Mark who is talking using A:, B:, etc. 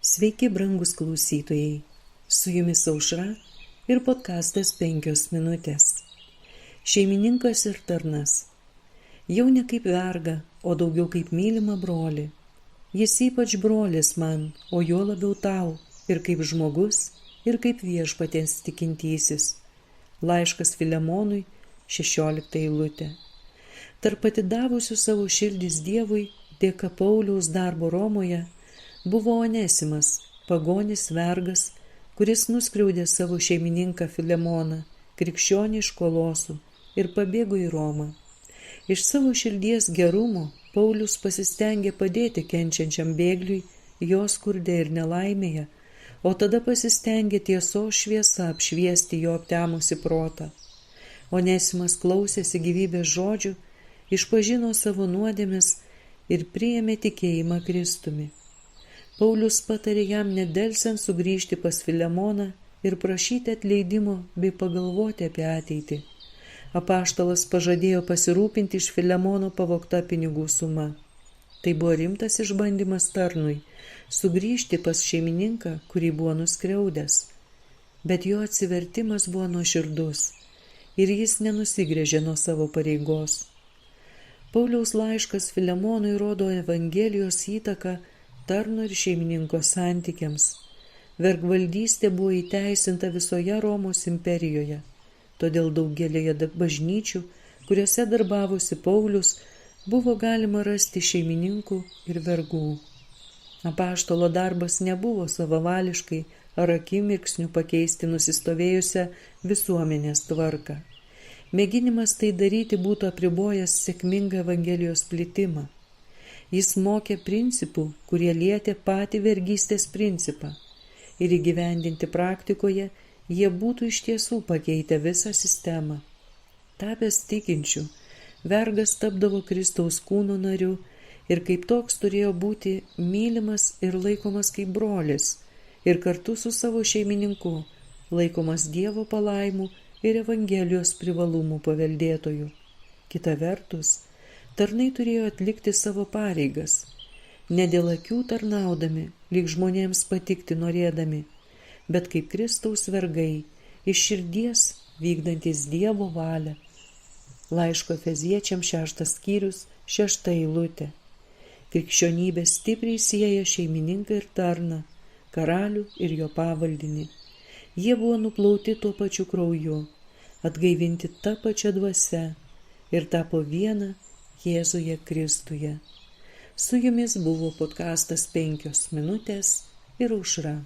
A: Sveiki, brangus klausytojai. Su jumis Aušra ir podkastas 5 minutės. Šeimininkas ir tarnas. Jau ne kaip vergą, o daugiau kaip mylimą brolį. Jis ypač brolis man, o juo labiau tau, ir kaip žmogus, ir kaip viešpaties tikintysis. Laiškas Filemonui, 16 eilutė. Tarp atidavusių savo širdis Dievui, dėka Pauliaus darbo Romoje, buvo Onesimas, pagonis vergas, kuris nuskriaudė savo šeimininką Filemoną, krikščionį iš Kolosų, ir pabėgo į Romą. Iš savo širdies gerumo Paulius pasistengė padėti kenčiančiam bėgliui jo skurde ir nelaimėje, o tada pasistengė tiesos šviesa apšviesti jo aptemusį protą. Onesimas klausėsi gyvybės žodžių, išpažino savo nuodėmes ir priėmė tikėjimą Kristumi. Paulius patarė jam nedelsiant sugrįžti pas Filemoną ir prašyti atleidimo bei pagalvoti apie ateitį. Apaštalas pažadėjo pasirūpinti iš Filemono pavogta pinigų suma. Tai buvo rimtas išbandymas tarnui – sugrįžti pas šeimininką, kurį buvo nuskriaudęs. Bet jo atsivertimas buvo nuoširdus ir jis nenusigręžė nuo savo pareigos. Pauliaus laiškas Filemonui rodo Evangelijos įtaką tarno ir šeimininko santykiams. Vergvaldystė buvo įteisinta visoje Romos imperijoje, todėl daugelėje bažnyčių, kuriuose darbavosi Paulius, buvo galima rasti šeimininkų ir vergų. Apaštalo darbas nebuvo savavališkai ar akimirksniu pakeisti nusistovėjusią visuomenės tvarką. Mėginimas tai daryti būtų apribojęs sėkmingą Evangelijos plitimą. Jis mokė principų, kurie lietė patį vergystės principą, ir įgyvendinti praktikoje jie būtų iš tiesų pakeitę visą sistemą. Tapęs tikinčiu, vergas tapdavo Kristaus kūno nariu ir kaip toks turėjo būti mylimas ir laikomas kaip brolis, ir kartu su savo šeimininku laikomas Dievo palaimų ir Evangelijos privalumų paveldėtojų. Kita vertus, tarnai turėjo atlikti savo pareigas, ne dėl akių tarnaudami, lyg žmonėms patikti norėdami, bet kaip Kristaus vergai, iš širdies vykdantis Dievo valią. Laiško Efeziečiams 6 skyrius, 6 eilutė. Krikščionybė stipriai sieja šeimininką ir tarną, karalių ir jo pavaldinį. Jie buvo nuplauti tuo pačiu krauju, atgaivinti tą pačią dvasią ir tapo viena Jėzuje Kristuje. Su jumis buvo podkastas 5 minutės ir Aušra.